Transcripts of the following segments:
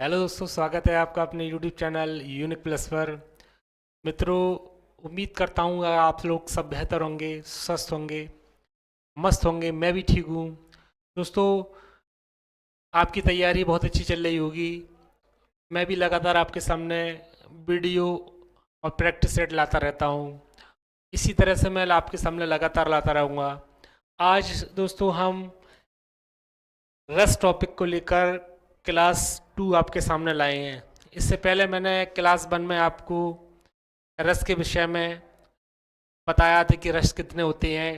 Hello दोस्तों, स्वागत है आपका अपने यूट्यूब चैनल यूनिक प्लस पर। मित्रों, उम्मीद करता हूँ आप लोग सब बेहतर होंगे, स्वस्थ होंगे, मस्त होंगे। मैं भी ठीक हूँ। दोस्तों, आपकी तैयारी बहुत अच्छी चल रही होगी। मैं भी लगातार आपके सामने वीडियो और प्रैक्टिस सेट लाता रहता हूँ। इसी तरह से मैं आपके सामने लगातार लाता रहूँगा। आज दोस्तों हम रस टॉपिक को लेकर क्लास 2 आपके सामने लाए हैं। इससे पहले मैंने क्लास 1 में आपको रस के विषय में बताया था कि रस कितने होते हैं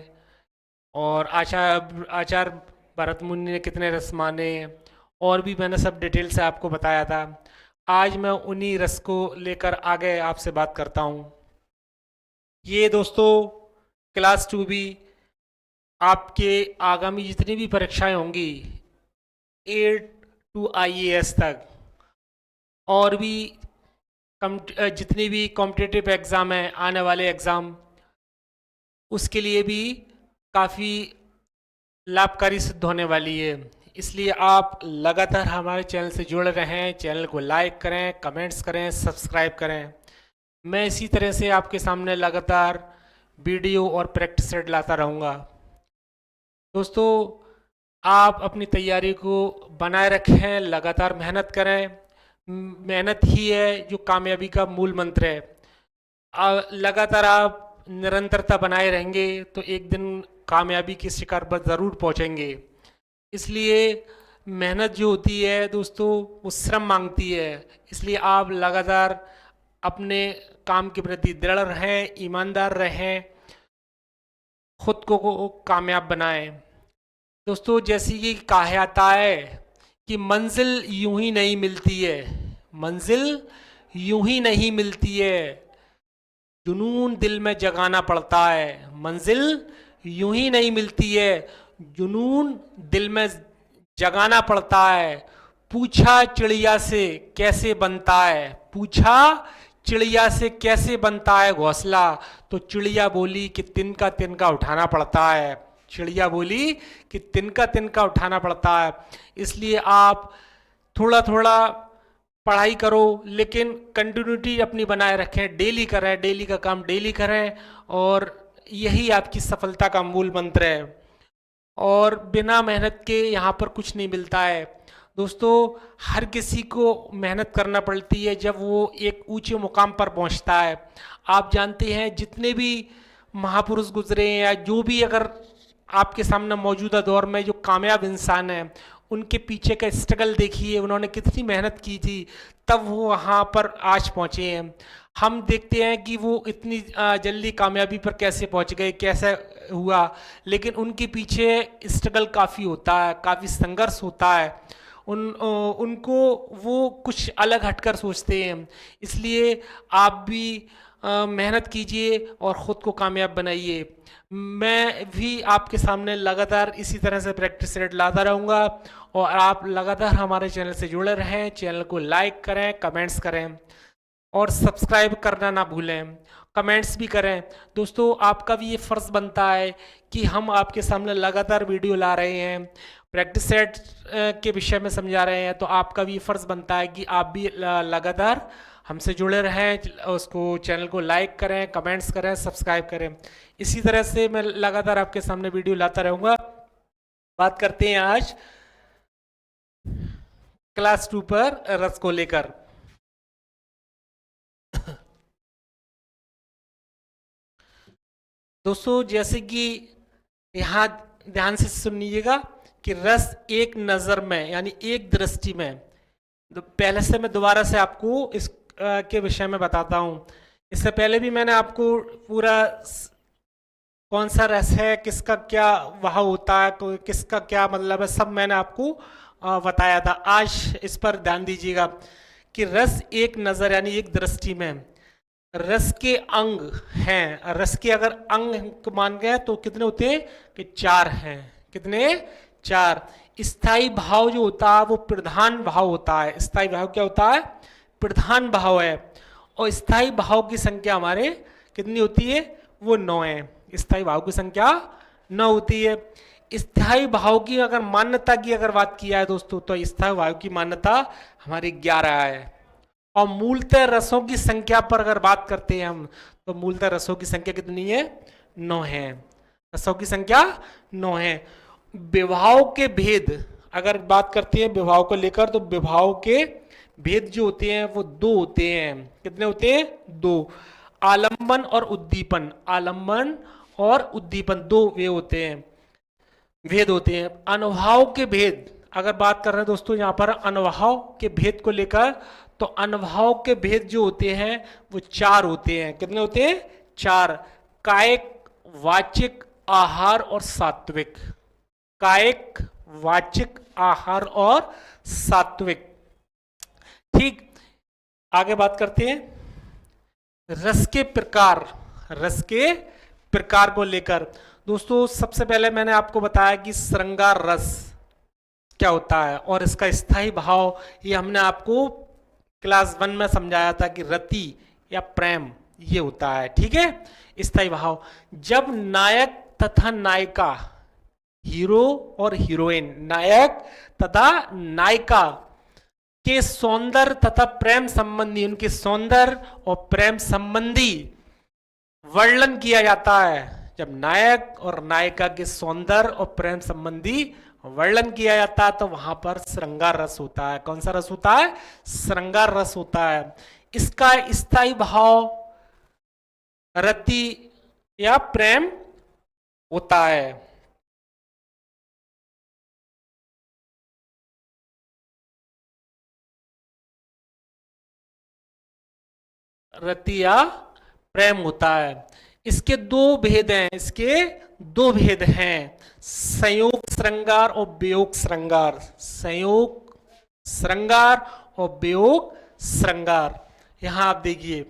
और आचार भरत मुनि ने कितने रस माने, और भी मैंने सब डिटेल से आपको बताया था। आज मैं उन्हीं रस को लेकर आगे आपसे बात करता हूँ। ये दोस्तों क्लास 2 भी आपके आगामी जितनी भी परीक्षाएं होंगी, एट टू आईएएस तक, और भी जितनी भी कॉम्पिटिटिव एग्ज़ाम हैं, आने वाले एग्ज़ाम, उसके लिए भी काफ़ी लाभकारी सिद्ध होने वाली है। इसलिए आप लगातार हमारे चैनल से जुड़े रहें, चैनल को लाइक करें, कमेंट्स करें, सब्सक्राइब करें। मैं इसी तरह से आपके सामने लगातार वीडियो और प्रैक्टिस सेट लाता रहूँगा। दोस्तों, आप अपनी तैयारी को बनाए रखें, लगातार मेहनत करें। मेहनत ही है जो कामयाबी का मूल मंत्र है। लगातार आप निरंतरता बनाए रहेंगे तो एक दिन कामयाबी की शिखर पर ज़रूर पहुंचेंगे। इसलिए मेहनत जो होती है दोस्तों, वो श्रम मांगती है। इसलिए आप लगातार अपने काम के प्रति दृढ़ रहें, ईमानदार रहें, खुद को कामयाब बनाएं। दोस्तों, जैसी कि कहा जाता है कि मंजिल यूं ही नहीं मिलती है, मंजिल यूं ही नहीं मिलती है, जुनून दिल में जगाना पड़ता है। मंजिल यूं ही नहीं मिलती है, जुनून दिल में जगाना पड़ता है। पूछा चिड़िया से कैसे बनता है, पूछा चिड़िया से कैसे बनता है घोंसला, तो चिड़िया बोली कि तिनका तिनका उठाना पड़ता है। चिड़िया बोली कि तिनका तिनका उठाना पड़ता है। इसलिए आप थोड़ा थोड़ा पढ़ाई करो, लेकिन कंटिन्यूटी अपनी बनाए रखें, डेली करें, डेली का काम डेली करें, और यही आपकी सफलता का मूल मंत्र है। और बिना मेहनत के यहाँ पर कुछ नहीं मिलता है। दोस्तों, हर किसी को मेहनत करना पड़ती है जब वो एक ऊंचे मुकाम पर पहुँचता है। आप जानते हैं, जितने भी महापुरुष गुजरे हैं या जो भी अगर आपके सामने मौजूदा दौर में जो कामयाब इंसान है, उनके पीछे का स्ट्रगल देखिए, उन्होंने कितनी मेहनत की थी, तब वो वहाँ पर आज पहुँचे हैं। हम देखते हैं कि वो इतनी जल्दी कामयाबी पर कैसे पहुँच गए, कैसे हुआ, लेकिन उनके पीछे स्ट्रगल काफ़ी होता है, काफ़ी संघर्ष होता है। उनको वो कुछ अलग हटकर सोचते हैं। इसलिए आप भी मेहनत कीजिए और ख़ुद को कामयाब बनाइए। मैं भी आपके सामने लगातार इसी तरह से प्रैक्टिस सेट लाता रहूँगा, और आप लगातार हमारे चैनल से जुड़े रहें, चैनल को लाइक करें, कमेंट्स करें, और सब्सक्राइब करना ना भूलें, कमेंट्स भी करें। दोस्तों, आपका भी ये फ़र्ज़ बनता है कि हम आपके सामने लगातार वीडियो ला रहे हैं, प्रैक्टिस सेट के विषय में समझा रहे हैं, तो आपका भी ये फ़र्ज़ बनता है कि आप भी लगातार हमसे जुड़े रहें, उसको चैनल को लाइक करें, कमेंट्स करें, सब्सक्राइब करें। इसी तरह से मैं लगातार आपके सामने वीडियो लाता रहूँगा। बात करते हैं आज क्लास 2 पर रस को लेकर। दोस्तों, जैसे कि यहाँ ध्यान से सुनिएगा कि रस एक नज़र में यानी एक दृष्टि में, तो पहले से मैं दोबारा से आपको इस के विषय में बताता हूँ। इससे पहले भी मैंने आपको पूरा कौन सा रस है, किसका क्या वह होता है, किसका क्या मतलब है, सब मैंने आपको बताया था। आज इस पर ध्यान दीजिएगा कि रस एक नज़र यानी एक दृष्टि में, रस के अंग हैं। रस के अगर अंग मान गए तो कितने होते हैं कि 4 हैं। कितने? 4। स्थाई भाव जो होता है वो प्रधान भाव होता है। स्थाई भाव क्या होता है? प्रधान भाव है। और स्थाई भाव की संख्या हमारे कितनी होती है? वो 9 है। स्थाई भाव की संख्या 9 होती है। स्थायी भाव की अगर मान्यता की अगर बात किया है दोस्तों, तो स्थायी भाव की मान्यता हमारी 11 है। और मूलतः रसों की संख्या पर अगर बात करते हैं हम, तो मूलतः रसों की संख्या कितनी है? 9 है। रसों की संख्या 9 है। विभाव के भेद अगर बात करते हैं विभाव को लेकर, तो विभाव के भेद जो होते हैं वो 2 होते हैं। कितने होते हैं? 2। आलंबन और उद्दीपन, आलंबन और उद्दीपन 2 वे होते हैं, भेद होते हैं। अनुभाव के भेद अगर बात कर रहे हैं दोस्तों यहाँ पर अनुभाव के भेद को लेकर, तो अनुभाव के भेद जो होते हैं वो 4 होते हैं। कितने होते हैं? 4। कायिक, वाचिक, आहार और सात्विक। कायिक, वाचिक, आहार और सात्विक। ठीक, आगे बात करते हैं रस के प्रकार। रस के प्रकार को लेकर दोस्तों सबसे पहले मैंने आपको बताया कि श्रृंगार रस क्या होता है और इसका स्थायी भाव, ये हमने आपको क्लास 1 में समझाया था कि रति या प्रेम ये होता है। ठीक है, स्थायी भाव जब नायक तथा नायिका, हीरो और हीरोइन, नायक तथा नायिका के सौंदर्य तथा प्रेम संबंधी, उनके सौंदर्य और प्रेम संबंधी वर्णन किया जाता है। जब नायक और नायिका के सौंदर्य और प्रेम संबंधी वर्णन किया जाता है तो वहां पर श्रृंगार रस होता है। कौन सा रस होता है? श्रृंगार रस होता है। इसका स्थायी भाव रति या प्रेम होता है। रति या प्रेम होता है। इसके 2 भेद हैं, इसके 2 भेद हैं, संयोग श्रृंगार और वियोग श्रृंगार। संयोग श्रृंगार और वियोग श्रृंगार। यहां आप देखिए,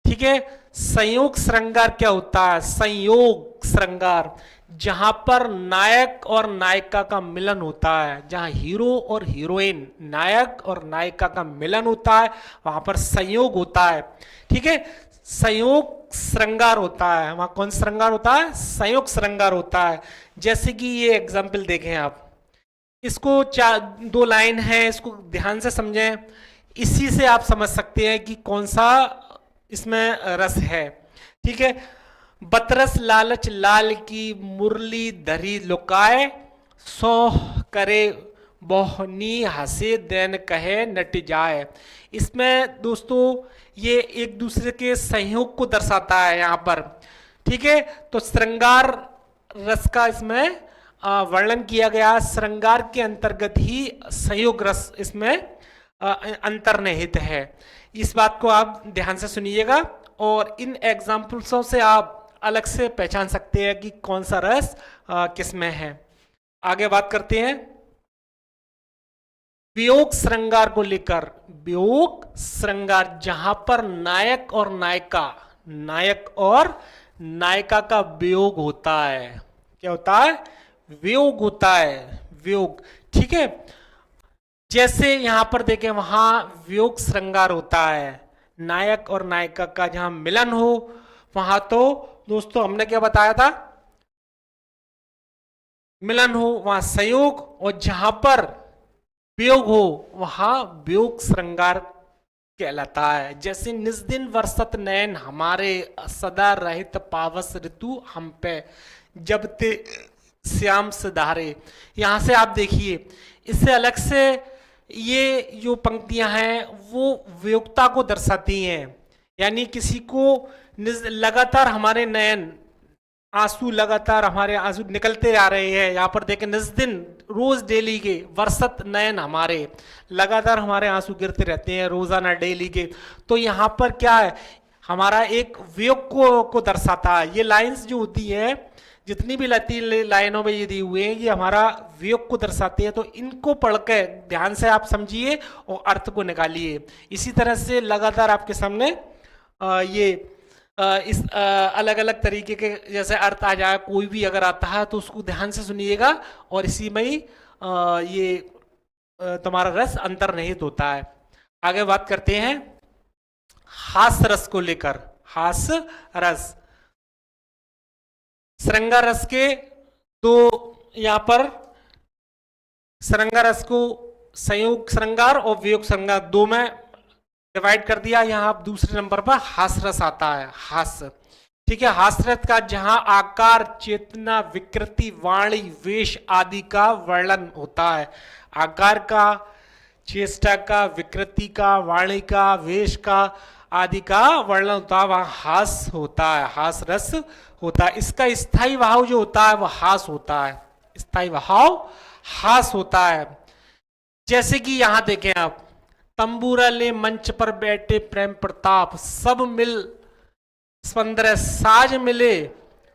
ठीक है। संयोग श्रृंगार क्या होता है? संयोग श्रृंगार जहां पर नायक और नायिका का मिलन होता है, जहां हीरो और हीरोइन, नायक और नायिका का मिलन होता है, वहां पर संयोग होता है। ठीक है, संयोग श्रृंगार होता है। वहां कौन श्रृंगार होता है? संयोग श्रृंगार होता है। जैसे कि ये एग्जाम्पल देखें आप, इसको 2 लाइन है, इसको ध्यान से समझें। इसी से आप समझ सकते हैं कि कौन सा इसमें रस है। ठीक है, बतरस लालच लाल की मुरली धरी लुकाए, सो करे बोहनी हंसे देन कहे नट जाए। इसमें दोस्तों ये एक दूसरे के सहयोग को दर्शाता है यहाँ पर। ठीक है, तो श्रृंगार रस का इसमें वर्णन किया गया। श्रृंगार के अंतर्गत ही सहयोग रस इसमें अंतर्निहित है। इस बात को आप ध्यान से सुनिएगा और इन एग्जाम्पल्सों से आप अलग से पहचान सकते हैं कि कौन सा रस किसमें है। आगे बात करते हैं वियोग श्रृंगार को लेकर। वियोग श्रृंगार जहां पर नायक और नायिका, नायक और नायिका का वियोग होता है। क्या होता है? वियोग होता है, वियोग। ठीक है, जैसे यहां पर देखें वहां वियोग श्रृंगार होता है, नायक और नायिका का जहां मिलन हो वहां तो दोस्तों हमने क्या बताया था? मिलन हो वहां संयोग, और जहां पर वियोग हो वहां वियोग श्रृंगार कहलाता है। जैसे निज दिन वर्षत नयन हमारे, सदा रहित पावस ऋतु हम पे, जब ते श्याम सिधारे। यहां से आप देखिए, इससे अलग से ये जो पंक्तियां हैं वो वियोगता को दर्शाती हैं। यानी किसी को लगातार हमारे नयन, आंसू लगातार हमारे आंसू निकलते आ रहे हैं। यहाँ पर देखें निज दिन, रोज डेली के, वर्षत नयन हमारे, लगातार हमारे आंसू गिरते रहते हैं रोजाना डेली के। तो यहाँ पर क्या है? हमारा एक वियोग को दर्शाता है। ये लाइंस जो होती है, जितनी भी लाइनों में ये दी हुए हैं, ये हमारा वियोग को दर्शाती है। तो इनको पढ़ के ध्यान से आप समझिए और अर्थ को निकालिए। इसी तरह से लगातार आपके सामने ये इस अलग अलग तरीके के जैसे अर्थ आ जाए, कोई भी अगर आता है तो उसको ध्यान से सुनिएगा और इसी में ही ये तुम्हारा रस अंतर्निहित होता है। आगे बात करते हैं हास रस को लेकर। हास रस, श्रृंगार रस के 2 यहाँ पर श्रृंगार रस को संयोग श्रृंगार और वियोग श्रृंगार दो में डिवाइड कर दिया। यहाँ दूसरे नंबर पर हास्य रस आता है, हास्य। ठीक है, हास्य रस का जहां आकार, चेतना, विकृति, वाणी, वेश आदि का वर्णन होता है। आकार का, चेष्टा का, विकृति का, वाणी का, वेश का आदि का वर्णन होता है, वहां हास्य होता है, हास्य रस होता है। इसका स्थायी भाव जो होता है वह हास्य होता है, स्थायी भाव हास्य होता है। जैसे कि यहां देखें आप, तंबूरा ले मंच पर बैठे प्रेम प्रताप, सब मिल 15 साज मिले,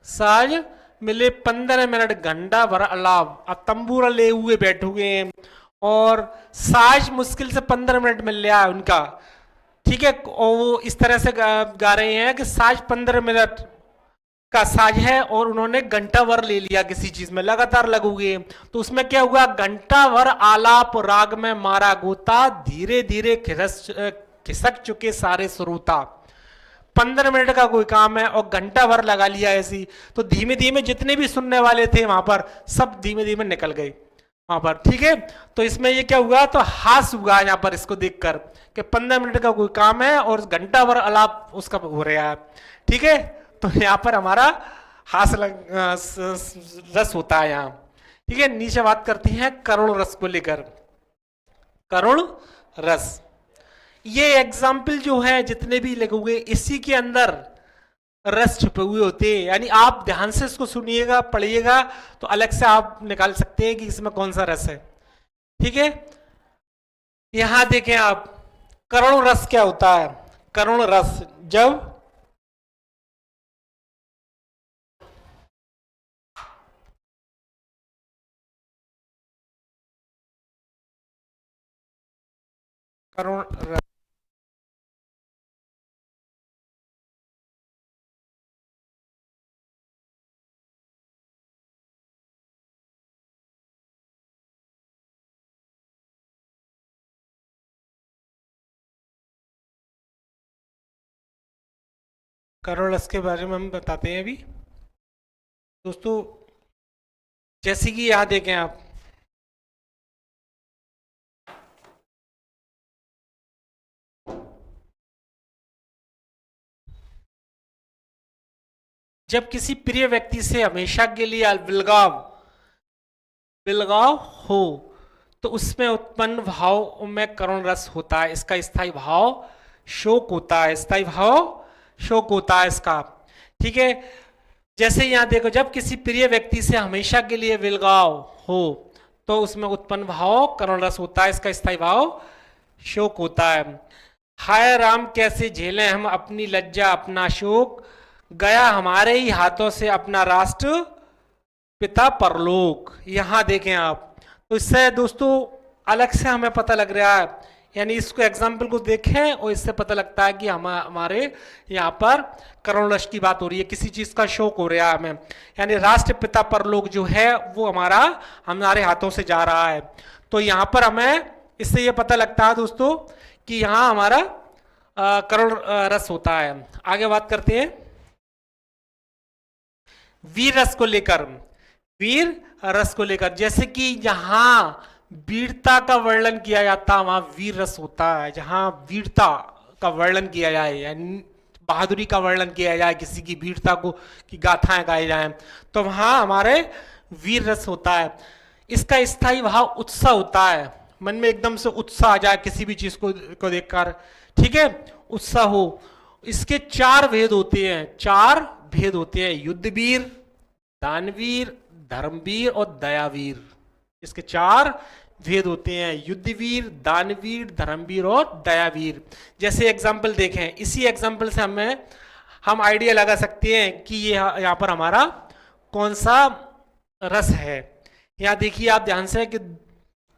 साज मिले 15 मिनट घंटा भर अलाप। अब तंबूरा ले हुए बैठे हुए हैं और साज मुश्किल से 15 मिनट मिल रहा है उनका। ठीक है, और वो इस तरह से गा रहे हैं कि साज 15 मिनट का साज है और उन्होंने घंटा भर ले लिया किसी चीज में, लगातार लगोगे तो उसमें क्या हुआ, घंटा भर आलाप राग में मारा गोता, धीरे धीरे खिसक चुके सारे श्रोता। 15 मिनट का कोई काम है और घंटा भर लगा लिया ऐसी, तो धीमे धीमे जितने भी सुनने वाले थे वहां पर सब धीमे धीमे निकल गए वहां पर। ठीक है, तो इसमें ये क्या हुआ, तो हास्य हुआ यहाँ पर इसको देखकर कि 15 मिनट का कोई काम है और घंटा भर आलाप उसका हो रहा है। ठीक है, तो यहाँ पर हमारा हास्य रस होता है यहाँ। ठीक है, नीचे बात करती हैं करुण रस को लेकर। करुण रस, ये एग्जाम्पल जो है जितने भी लिखे हुए इसी के अंदर रस छुपे हुए होते हैं, यानी आप ध्यान से इसको सुनिएगा, पढ़िएगा तो अलग से आप निकाल सकते हैं कि इसमें कौन सा रस है। ठीक है, यहां देखें आप, करुण रस क्या होता है। करुण रस, जब करुण रस, करुण रस के बारे में हम बताते हैं अभी दोस्तों। जैसे कि यहां देखें आप, जब किसी प्रिय व्यक्ति से हमेशा के लिए अलविलगाव विलगाव हो तो उसमें उत्पन्न भाव में करुण रस होता है। इसका स्थायी भाव शोक होता है, स्थायी भाव शोक होता है इसका। ठीक है, जैसे यहां देखो, जब किसी प्रिय व्यक्ति से हमेशा के लिए विलगाव हो तो उसमें उत्पन्न भाव करुण रस होता है, इसका स्थायी भाव शोक होता है। हाय राम कैसे झेलें हम अपनी लज्जा अपना शोक, गया हमारे ही हाथों से अपना राष्ट्र पिता परलोक। यहां देखें आप, तो इससे दोस्तों अलग से हमें पता लग रहा है, यानी इसको एग्जाम्पल को देखें और इससे पता लगता है कि हमारे यहाँ पर करुण रस की बात हो रही है, किसी चीज का शौक हो रहा है हमें, यानी राष्ट्रपिता परलोक जो है वो हमारे हाथों से जा रहा है। तो यहाँ पर हमें इससे ये पता लगता है दोस्तों कि यहाँ हमारा करुण रस होता है। आगे बात करते हैं वीर रस को लेकर। वीर रस को लेकर, जैसे कि जहां वीरता का वर्णन किया जाता वहां वीर रस होता है। जहां वीरता का वर्णन किया जाए, यानी बहादुरी का वर्णन किया जाए, किसी की वीरता को की गाथाएं गाई जाए, तो वहां हमारे वीर रस होता है। इसका स्थायी भाव उत्साह होता है, मन में एकदम से उत्साह आ जाए किसी भी चीज को देखकर। ठीक है, उत्साह हो। इसके 4 भेद होते हैं, 4 भेद होते हैं, युद्धवीर, दानवीर, धर्मवीर और दयावीर। इसके 4 भेद होते हैं, युद्धवीर, दानवीर, धर्मवीर और दयावीर। जैसे एग्जाम्पल देखें, इसी एग्जाम्पल से हम आइडिया लगा सकते हैं कि ये यहाँ पर हमारा कौन सा रस है। यहाँ देखिए आप ध्यान से कि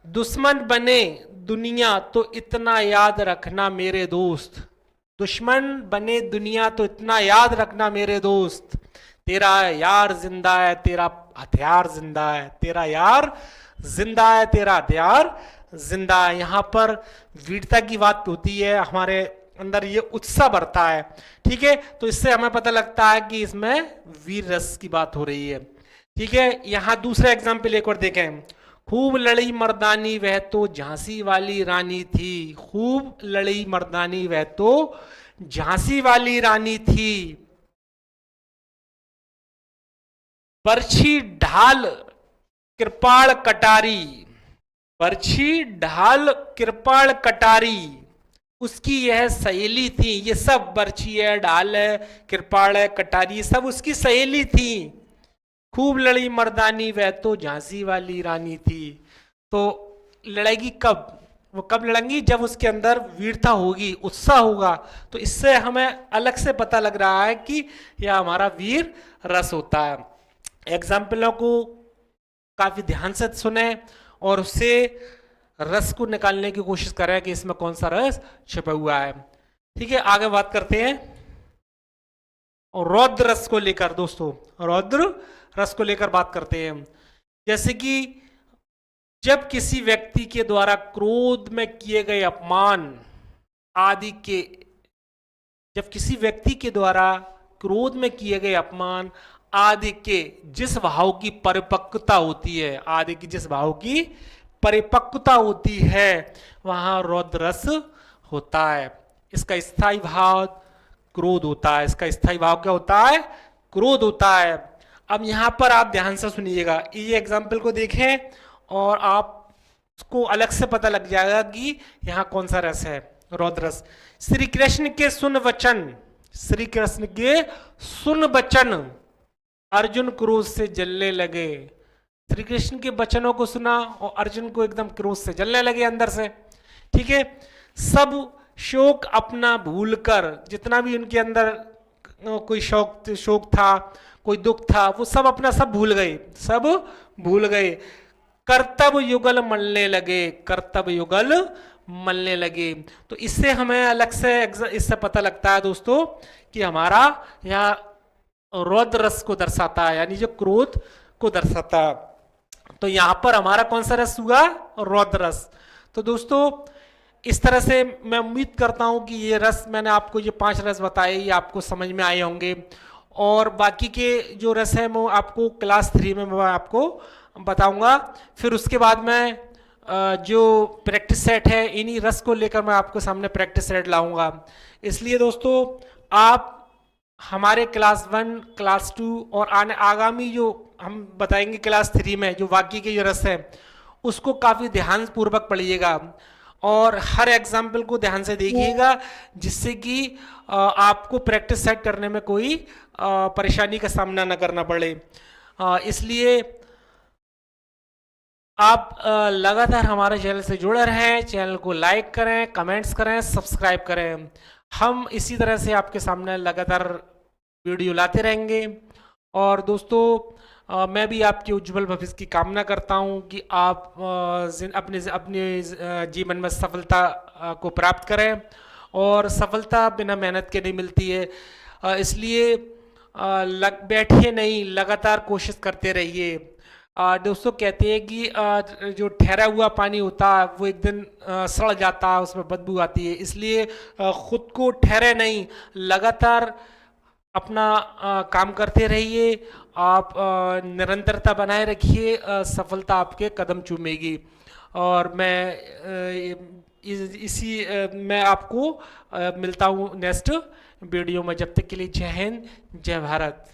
दुश्मन बने दुनिया तो इतना याद रखना मेरे दोस्त, दुश्मन बने दुनिया तो इतना याद रखना मेरे दोस्त, तेरा यार जिंदा है तेरा हथियार जिंदा है, तेरा यार जिंदा है तेरा हथियार जिंदा है। यहाँ पर वीरता की बात होती है, हमारे अंदर ये उत्साह बढ़ता है। ठीक है, तो इससे हमें पता लगता है कि इसमें वीर रस की बात हो रही है। ठीक है, यहां दूसरा एग्जाम्पल एक और देखें। खूब लड़ी मर्दानी वह तो झांसी वाली रानी थी। खूब लड़ी मर्दानी वह तो झांसी वाली रानी थी। बरछी ढाल कृपाण कटारी। बरछी ढाल कृपाण कटारी उसकी यह सहेली थी। ये सब बरछी है, ढाल है, कृपाण है, कटारी, सब उसकी सहेली थी। खूब लड़ी मर्दानी वह तो झांसी वाली रानी थी। तो लड़ेगी कब? वो कब लड़ेंगी? जब उसके अंदर वीरता होगी, उत्साह होगा। तो इससे हमें अलग से पता लग रहा है कि यह हमारा वीर रस होता है। एग्जाम्पलों को काफी ध्यान से सुने और उससे रस को निकालने की कोशिश करें कि इसमें कौन सा रस छिपा हुआ है। ठीक है, आगे बात करते हैं रौद्र रस को लेकर। दोस्तों, रौद्र रस को लेकर बात करते हैं। जैसे कि जब किसी व्यक्ति के द्वारा क्रोध में किए गए अपमान आदि के, जब किसी व्यक्ति के द्वारा क्रोध में किए गए अपमान आदि के जिस भाव की परिपक्वता होती है, आदि की जिस भाव की परिपक्वता होती है, वहां रौद्र रस होता है। इसका स्थायी भाव क्रोध होता है। इसका स्थायी भाव क्या होता है? क्रोध होता है। अब यहां पर आप ध्यान से सुनिएगा, ये एग्जाम्पल को देखें और आपको अलग से पता लग जाएगा कि यहां कौन सा रस है, रौद्र रस। श्री कृष्ण के सुन वचन, श्री कृष्ण के सुन वचन अर्जुन क्रोध से जलने लगे। श्री कृष्ण के वचनों को सुना और अर्जुन को एकदम क्रोध से जलने लगे अंदर से। ठीक है, सब शोक अपना भूलकर, जितना भी उनके अंदर कोई शोक था, कोई दुख था, वो सब अपना सब भूल गए, सब भूल गए। कर्तव्य युगल मलने लगे, कर्तव्य युगल मलने लगे। तो इससे हमें अलग से इससे पता लगता है दोस्तों कि हमारा यहाँ रौद्र रस को दर्शाता है, यानी जो क्रोध को दर्शाता है। तो यहां पर हमारा कौन सा रस हुआ? रौद्र रस। तो दोस्तों, इस तरह से मैं उम्मीद करता हूं कि ये रस, मैंने आपको ये 5 रस बताए, ये आपको समझ में आए होंगे। और बाकी के जो रस है वो आपको क्लास 3 में मैं आपको बताऊंगा। फिर उसके बाद में जो प्रैक्टिस सेट है, इन्हीं रस को लेकर मैं आपके सामने प्रैक्टिस सेट लाऊंगा। इसलिए दोस्तों, आप हमारे क्लास 1, क्लास 2 और आगामी जो हम बताएंगे क्लास 3 में जो वाक्य के जो रस है, उसको काफ़ी ध्यान पूर्वक पढ़िएगा और हर एग्जाम्पल को ध्यान से देखिएगा, जिससे कि आपको प्रैक्टिस सेट करने में कोई परेशानी का सामना न करना पड़े। इसलिए आप लगातार हमारे चैनल से जुड़े रहें, चैनल को लाइक करें, कमेंट्स करें, सब्सक्राइब करें। हम इसी तरह से आपके सामने लगातार वीडियो लाते रहेंगे। और दोस्तों, मैं भी आपके उज्जवल भविष्य की कामना करता हूं कि आप अपने जीवन में सफलता को प्राप्त करें। और सफलता बिना मेहनत के नहीं मिलती है, इसलिए बैठिए नहीं, लगातार कोशिश करते रहिए। दोस्तों, कहते हैं कि जो ठहरा हुआ पानी होता है वो एक दिन सड़ जाता है, उसमें बदबू आती है। इसलिए खुद को ठहरे नहीं, लगातार अपना काम करते रहिए। आप निरंतरता बनाए रखिए, सफलता आपके कदम चूमेगी। और मैं मैं आपको मिलता हूँ नेक्स्ट वीडियो में। जब तक के लिए जय हिंद, जय भारत।